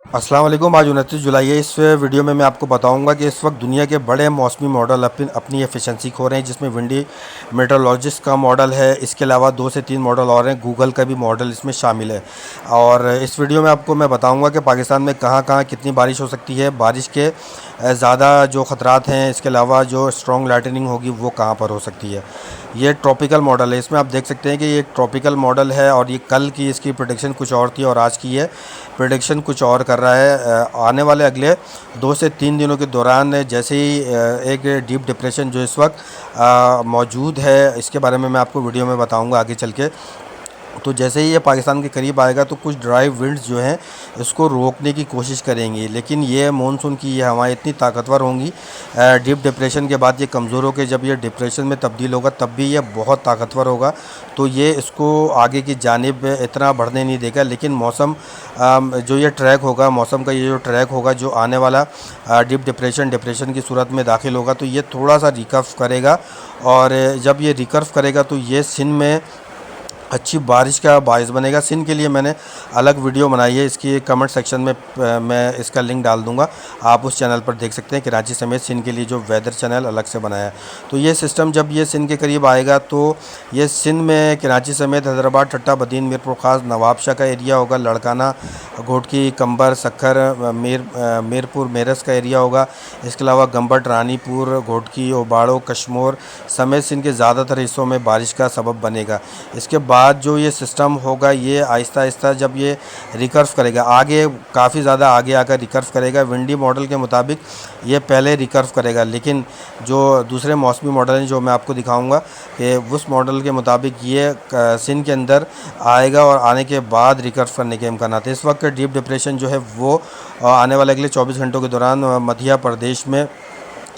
अस्सलाम वालेकुम। आज 29 जुलाई है। इस वीडियो में मैं आपको बताऊंगा कि इस वक्त दुनिया के बड़े मौसमी मॉडल अपनी एफिशिएंसी खो रहे हैं, जिसमें विंडी मेट्रोलॉजिस्ट का मॉडल है। इसके अलावा 2 से 3 मॉडल और हैं। गूगल का भी मॉडल इसमें शामिल है। और इस वीडियो में आपको मैं बताऊंगा कि पाकिस्तान में कहाँ कहाँ कितनी बारिश हो सकती है, बारिश के ज़्यादा जो ख़तरात हैं, इसके अलावा जो स्ट्रॉन्ग लाइटनिंग होगी वो कहाँ पर हो सकती है। ये ट्रॉपिकल मॉडल है। इसमें आप देख सकते हैं कि ये एक ट्रॉपिकल मॉडल है और ये कल की इसकी प्रेडिक्शन कुछ और थी और आज की है प्रेडिक्शन कुछ और कर रहा है। आने वाले अगले 2 से 3 दिनों के दौरान जैसे ही एक डीप डिप्रेशन जो इस वक्त मौजूद है, इसके बारे में मैं आपको वीडियो में बताऊंगा आगे चल के। तो जैसे ही ये पाकिस्तान के करीब आएगा तो कुछ ड्राई विंड्स जो हैं इसको रोकने की कोशिश करेंगी, लेकिन ये मानसून की ये हवाएं इतनी ताकतवर होंगी डीप डिप्रेशन के बाद ये कमज़ोर होकर जब ये डिप्रेशन में तब्दील होगा तब भी ये बहुत ताकतवर होगा। तो ये इसको आगे की जानिब इतना बढ़ने नहीं देगा। लेकिन मौसम जो ये ट्रैक होगा, मौसम का ये जो ट्रैक होगा जो आने वाला डीप डिप्रेशन की सूरत में दाखिल होगा, तो ये थोड़ा सा रिकर्व करेगा। और जब ये रिकर्व करेगा तो ये सिंध में अच्छी बारिश का बायस बनेगा। सिंध के लिए मैंने अलग वीडियो बनाई है, इसकी कमेंट सेक्शन में मैं इसका लिंक डाल दूंगा। आप उस चैनल पर देख सकते हैं कराची समेत सिंध के लिए जो वेदर चैनल अलग से बनाया है। तो ये सिस्टम जब ये सिंध के करीब आएगा तो ये सिंध में कराची समेत हैदराबाद, ठट्टा, बदीन, मीरपुर ख़ास, नवाबशाह का एरिया होगा, लड़काना, घोटकी, कंबर, सक्खर, मीरपुर, मेरस का एरिया होगा। इसके अलावा गंबट, रानीपुर, घोटकी, ओबाड़ो, कश्मोर समेत सिंध के ज़्यादातर हिस्सों में बारिश का सबब बनेगा। इसके बाद जो ये सिस्टम होगा ये आहिस्ता आहिस्ता जब ये रिकर्व करेगा, आगे काफ़ी ज़्यादा आगे आकर रिकर्व करेगा। विंडी मॉडल के मुताबिक ये पहले रिकर्व करेगा, लेकिन जो दूसरे मौसमी मॉडल हैं जो मैं आपको दिखाऊंगा कि उस मॉडल के मुताबिक ये सिंध के अंदर आएगा और आने के बाद रिकर्व करने के इम्कान हैं। इस वक्त डीप डिप्रेशन जो है वो आने वाले अगले 24 घंटों के दौरान मध्य प्रदेश में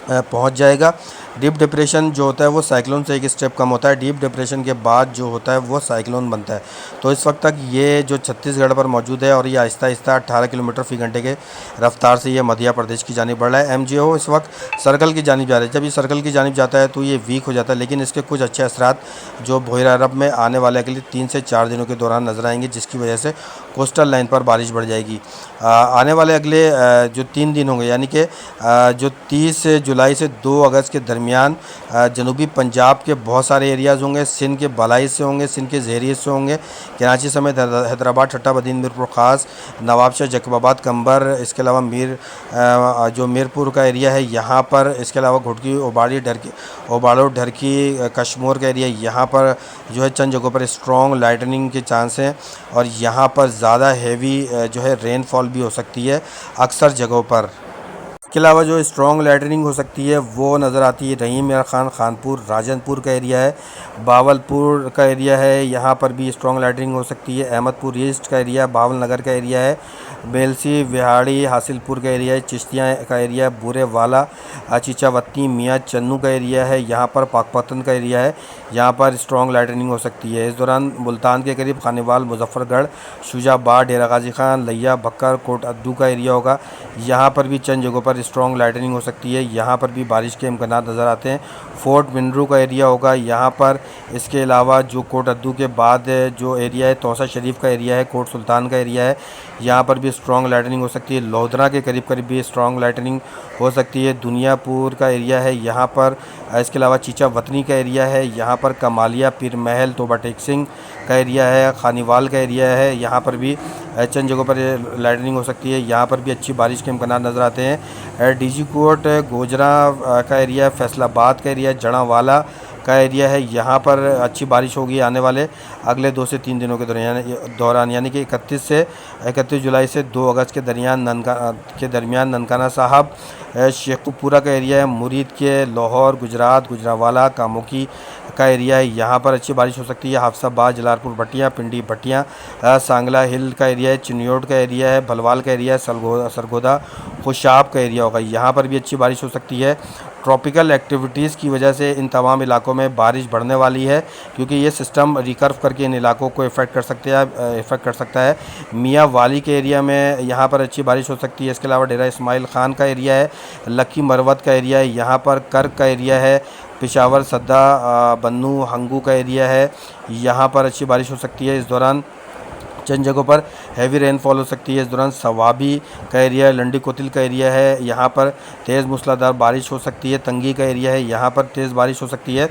पहुंच जाएगा। डीप डिप्रेशन जो होता है वो साइक्लोन से एक स्टेप कम होता है। डीप डिप्रेशन के बाद जो होता है वो साइक्लोन बनता है। तो इस वक्त तक ये जो छत्तीसगढ़ पर मौजूद है और ये आहिस्ता आहिस्ता 18 किलोमीटर फ़ी घंटे के रफ्तार से ये मध्य प्रदेश की जानिब बढ़ रहा है। एमजीओ इस वक्त सर्कल की जानिब जा रहा है। जब ये सर्कल की जानिब जाता है तो ये वीक हो जाता है, लेकिन इसके कुछ अच्छे असरात जो बहरा अरब में आने वाले अगले 3 से 4 दिनों के दौरान नजर आएंगे, जिसकी वजह से कोस्टल लाइन पर बारिश बढ़ जाएगी। आने वाले अगले जो 3 दिन होंगे, यानी कि जो 30 जुलाई से 2 अगस्त के दरमियान जनूबी पंजाब के बहुत सारे एरियाज़ होंगे, सिंध के बालाई से होंगे, सिंध के ज़हरी हिस्से होंगे, कराची समेत हैदराबाद, ठट्टा, बदीन, मीरपुर ख़ास, नवाबशाह, जैकबाबाद, कंबर, इसके अलावा जो मीरपुर का एरिया है यहाँ पर, इसके अलावा घुटकी, ओबाड़ो, ढरकी, कश्मोर का एरिया, यहाँ पर जो है चंद जगहों पर स्ट्रॉन्ग लाइटनिंग के चांस हैं और यहाँ पर ज़्यादा हैवी जो है रेनफॉल भी हो सकती है अक्सर जगहों पर। इसके अलावा जो स्ट्रॉन्ग लाइटनिंग हो सकती है वो नज़र आती है रहीम मियां खान, खानपुर, राजनपुर का एरिया है, बावलपुर का एरिया है, यहाँ पर भी स्ट्रॉन्ग लाइटनिंग हो सकती है। अहमदपुर ईस्ट का एरिया, बावल नगर का एरिया है, बेलसी, विहाड़ी, हासिलपुर का एरिया है, चिश्तियाँ का एरिया है, बुरे वाला, चीचावती, मियाँ चन्नू का एरिया है, यहाँ पर पाकपतन का एरिया है, यहाँ पर स्ट्रॉन्ग लाइटनिंग हो सकती है। इस दौरान मुल्तान के करीब खानेवाल, मुजफ्फरगढ़, शुजाबाद, डेरा गाजी खान, लिया, बक्कर, कोट अद्दू का एरिया होगा, यहाँ पर भी चंद जगहों पर स्ट्रॉन्ग लाइटनिंग हो सकती है। यहाँ पर भी बारिश के इम्कान नज़र आते हैं। फोर्ट विंड्रू का एरिया होगा यहाँ पर। इसके अलावा जो कोट अद्दू के बाद जो एरिया है तौसा शरीफ का एरिया है, कोट सुल्तान का एरिया है, यहाँ पर भी स्ट्रॉन्ग लाइटनिंग हो सकती है। लोधरा के करीब करीब भी स्ट्रॉन्ग लाइटनिंग हो सकती है। दुनियापुर का एरिया है यहाँ पर। इसके अलावा चीचा वतनी का एरिया है यहाँ पर। कमालिया, पीर महल, तोबा टेक सिंह का एरिया है, खानीवाल का एरिया है, यहाँ पर भी चंद जगहों पर लाइटनिंग हो सकती है। यहाँ पर भी अच्छी बारिश के इम्कान नज़र आते हैं। डीजी कोट, गोजरा का एरिया है, फैसलाबाद का एरिया है, जड़ावाला का एरिया है, यहाँ पर अच्छी बारिश होगी आने वाले अगले 2 से 3 दिनों के दौरान, यानी कि 31 जुलाई से 2 अगस्त के दरमियान ननकाना साहब, शेखपुरा का एरिया है, मुरीद के, लाहौर, गुजरात, गुजरावाला, कामोकी का एरिया है, यहाँ पर अच्छी बारिश हो सकती है। हाफसाबाद, जलालपुर भट्टियाँ, पिंडी भट्टियाँ, सांगला हिल का एरिया है, चिन्योट का एरिया है, भलवाल का एरिया है, सरगोदा, खुशाब का एरिया होगा, यहाँ पर भी अच्छी बारिश हो सकती है। ट्रॉपिकल एक्टिविटीज़ की वजह से इन तमाम इलाकों में बारिश बढ़ने वाली है, क्योंकि ये सिस्टम रिकर्व करके इन इलाकों को इफ़ेक्ट कर सकता है। मियाँ वाली के एरिया में यहाँ पर अच्छी बारिश हो सकती है। इसके अलावा डेरा इस्माइल ख़ान का एरिया है, लक्की मरवत का एरिया है, यहाँ पर कर्क का एरिया है, पेशावर, सद्दा, बन्नू, हंगू का एरिया है, यहाँ पर अच्छी बारिश हो सकती है। इस दौरान चंद जगहों पर हैवी रेनफॉल हो सकती है। इस दौरान सवाबी का एरिया है, लंडी कोतिल का एरिया है, यहाँ पर तेज़ मूसलाधार बारिश हो सकती है। तंगी का एरिया है, यहाँ पर तेज़ बारिश हो सकती है।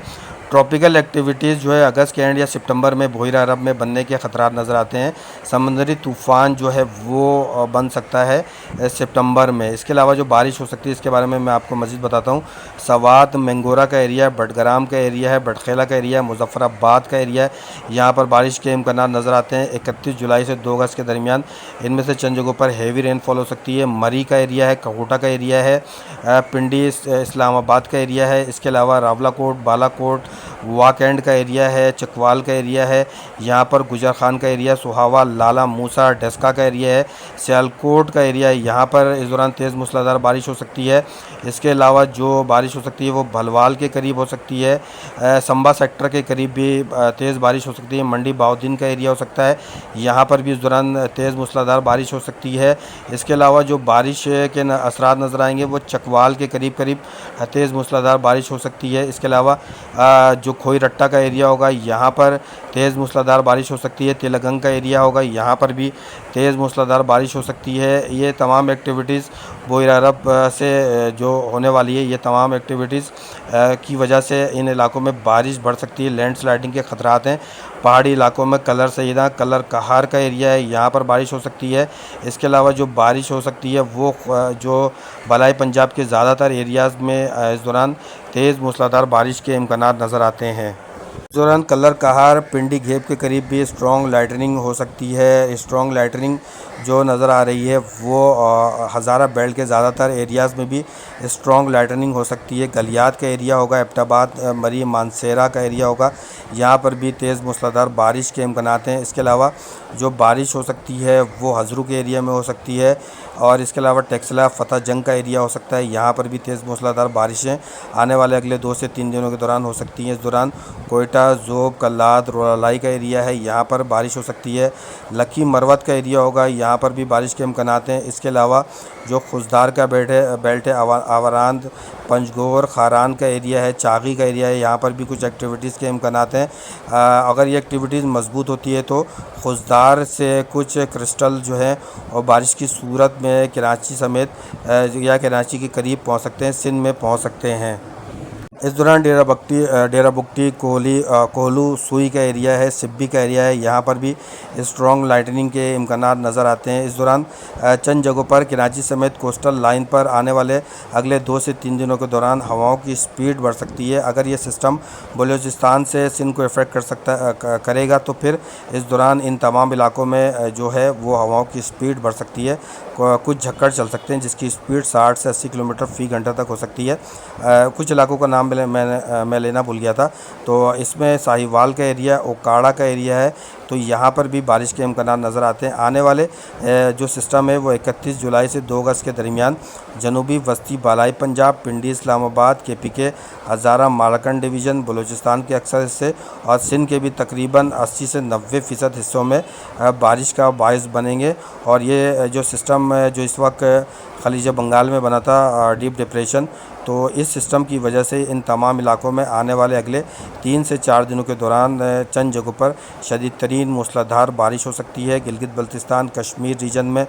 ट्रॉपिकल एक्टिविटीज़ जो है अगस्त के एंड या सितंबर में बहिरा अरब में बनने के ख़तरात नज़र आते हैं। समुद्री तूफ़ान जो है वो बन सकता है सितंबर में। इसके अलावा जो बारिश हो सकती है इसके बारे में मैं आपको मज़ीद बताता हूँ। सवात मंगोरा का एरिया है, बडग्राम का एरिया है, बटखेला का एरिया है, मुजफ्फराबाद का एरिया है, यहाँ पर बारिश के इम्कान नज़र आते हैं 31 जुलाई से 2 अगस्त के दरमियान। इनमें से चंद जगहों पर हैवी रेनफॉल हो सकती है। मरी का एरिया है, कहोटा का एरिया है, पिंडी इस्लामाबाद का एरिया है। इसके अलावा रावलाकोट, बालाकोट, वाकैंड का एरिया है, चकवाल का एरिया है, यहाँ पर गुजर खान का एरिया, सुहावा, लाला, मूसा, डस्का का एरिया है, सियालकोट का एरिया है, यहाँ पर इस दौरान तेज़ मूसलाधार बारिश हो सकती है। इसके अलावा जो बारिश हो सकती है वो भलवाल के करीब हो सकती है, संबा सेक्टर के करीब भी तेज़ बारिश हो सकती है। मंडी बाउद्दीन का एरिया हो सकता है, यहाँ पर भी इस दौरान तेज़ मूसलाधार बारिश हो सकती है। इसके अलावा जो बारिश के असरात नज़र आएंगे वो चकवाल के करीब करीब तेज़ मूसलाधार बारिश हो सकती है। इसके अलावा जो खोई रट्टा का एरिया होगा यहाँ पर तेज़ मूसलाधार बारिश हो सकती है। तेलंगंग का एरिया होगा यहाँ पर भी तेज़ मूसलाधार बारिश हो सकती है। ये तमाम एक्टिविटीज़ बहिरा अरब से जो होने वाली है, ये तमाम एक्टिविटीज़ की वजह से इन इलाकों में बारिश बढ़ सकती है। लैंडस्लाइडिंग के ख़तरात हैं। पहाड़ी इलाकों में कलर सईदा, कलर कहार का एरिया है, यहाँ पर बारिश हो सकती है। इसके अलावा जो बारिश हो सकती है वो जो बलाई पंजाब के ज़्यादातर एरियाज़ में इस दौरान तेज़ मूसलाधार बारिश के इम्कानात नज़र आते हैं। इस दौरान कलर कहार, पिंडी घेप के करीब भी स्ट्रॉन्ग लाइटनिंग हो सकती है। स्ट्रॉन्ग लाइटनिंग जो नज़र आ रही है वो हज़ारा बेल्ट के ज़्यादातर एरियाज़ में भी स्ट्रॉन्ग लाइटनिंग हो सकती है। गलियात का एरिया होगा, एबटाबाद, मरी, मानसेरा का एरिया होगा, यहाँ पर भी तेज़ मूसलाधार बारिश के इम्कानात हैं। इसके अलावा जो बारिश हो सकती है वो हज़रू के एरिया में हो सकती है और इसके अलावा टेक्सला, फतेह जंग का एरिया हो सकता है, यहाँ पर भी तेज़ मूसलाधार बारिशें आने वाले अगले 2 से 3 दिनों के दौरान हो सकती हैं। इस दौरान कोयटा, ज़ोब, कल्लाद, रोलाई का एरिया है, यहाँ पर बारिश हो सकती है। लकी मरवत का एरिया होगा, यहाँ पर भी बारिश के इम्कानात हैं। इसके अलावा जो खुशदार का बेल्ट है, आवारांद, पंजगोर, खारान का एरिया है, चागी का एरिया है, यहाँ पर भी कुछ एक्टिविटीज़ के इम्कानात हैं। अगर ये एक्टिविटीज़ मजबूत होती है तो खुशदार से कुछ क्रिस्टल जो है और बारिश की सूरत में कराची समेत या कराची के करीब पहुँच सकते हैं, सिंध में पहुँच सकते हैं। इस दौरान डेरा बुगटी, कोहलू, सुई का एरिया है, सिब्बी का एरिया है, यहाँ पर भी स्ट्रॉन्ग लाइटनिंग के इम्कानात नज़र आते हैं। इस दौरान चंद जगहों पर कराची समेत कोस्टल लाइन पर आने वाले अगले 2 से 3 दिनों के दौरान हवाओं की स्पीड बढ़ सकती है। अगर ये सिस्टम बलूचिस्तान से सिंध को इफ़ेक्ट करेगा तो फिर इस दौरान इन तमाम इलाकों में जो है वो हवाओं की स्पीड बढ़ सकती है। कुछ झक्कड़ चल सकते हैं जिसकी स्पीड 60 से 80 किलोमीटर फ़ी घंटा तक हो सकती है। कुछ इलाकों का नाम मैं लेना भूल गया था। तो इसमें साहिवाल का एरिया, ओकाड़ा का एरिया है, तो यहाँ पर भी बारिश के इम्कान नज़र आते हैं। आने वाले जो सिस्टम है वो 31 जुलाई से 2 अगस्त के दरमियान जनूबी वस्ती बालाई पंजाब, पिंडी, इस्लामाबाद, KPK, हज़ारा, मालकंड डिवीज़न, बलूचिस्तान के अक्सर हिस्से और सिंध के भी तकरीबन 80 से 90% हिस्सों में बारिश का बायस बनेंगे। और ये जो सिस्टम जो इस वक्त खलीज बंगाल में बना था, डीप डिप्रेशन, तो इस सिस्टम की वजह से इन तमाम इलाकों में आने वाले अगले 3 से 4 दिनों के दौरान चंद जगहों पर शदीद तरीन मूसलाधार बारिश हो सकती है। गिलगित बल्तिस्तान, कश्मीर रीजन में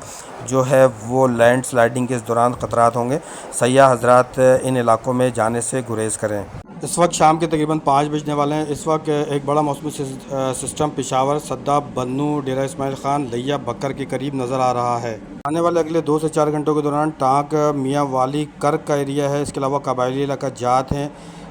जो है वो लैंड स्लाइडिंग के इस दौरान ख़तरात होंगे। सयाह हजरात इन इलाकों में जाने से गुरेज करें। इस वक्त शाम के तकरीबन 5 बजने वाले हैं। इस वक्त एक बड़ा मौसमी सिस्टम पेशावर, सद्दा, बन्नू, डेरा इस्माइल ख़ान, लिया, बकर के करीब नज़र आ रहा है। आने वाले अगले 2 से 4 घंटों के दौरान टांक, मियाँ वाली, कर्क का एरिया है। इसके अलावा कबायली इलाका जात हैं,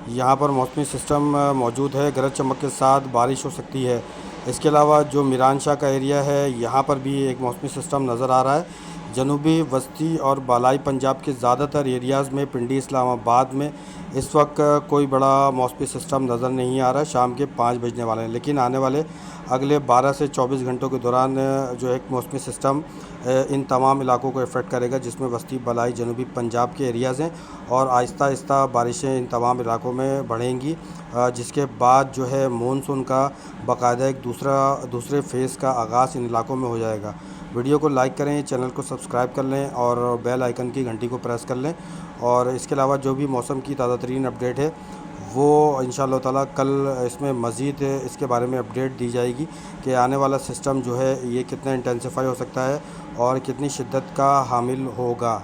यहाँ पर मौसमी सिस्टम मौजूद है। गरज चमक के साथ बारिश हो सकती है। इसके अलावा जो मीरान शाह का एरिया है यहाँ पर भी एक मौसमी सिस्टम नज़र आ रहा है। जनूबी वस्ती और बालाई पंजाब के ज़्यादातर एरियाज़ में, पिंडी, इस्लामाबाद में इस वक्त कोई बड़ा मौसमी सिस्टम नज़र नहीं आ रहा है। शाम के 5 बजने वाले हैं, लेकिन आने वाले अगले 12 से 24 घंटों के दौरान जो एक मौसमी सिस्टम इन तमाम इलाकों को इफ़ेक्ट करेगा, जिसमें वस्ती, बलाई, जनूबी पंजाब के एरियाज़ हैं और आहिस्ता आहिस्ता बारिशें इन तमाम इलाकों में बढ़ेंगी, जिसके बाद जो है मानसून का बाकायदा एक दूसरे फेज़ का आगाज़ इन इलाकों में हो जाएगा। वीडियो को लाइक करें, चैनल को सब्सक्राइब कर लें और बेल आइकन की घंटी को प्रेस कर लें। और इसके अलावा जो भी मौसम की ताज़ा तरीन अपडेट है वो इंशाअल्लाह ताला कल इसमें मज़ीद इसके बारे में अपडेट दी जाएगी कि आने वाला सिस्टम जो है ये कितना इंटेंसिफाई हो सकता है और कितनी शिद्दत का हामिल होगा।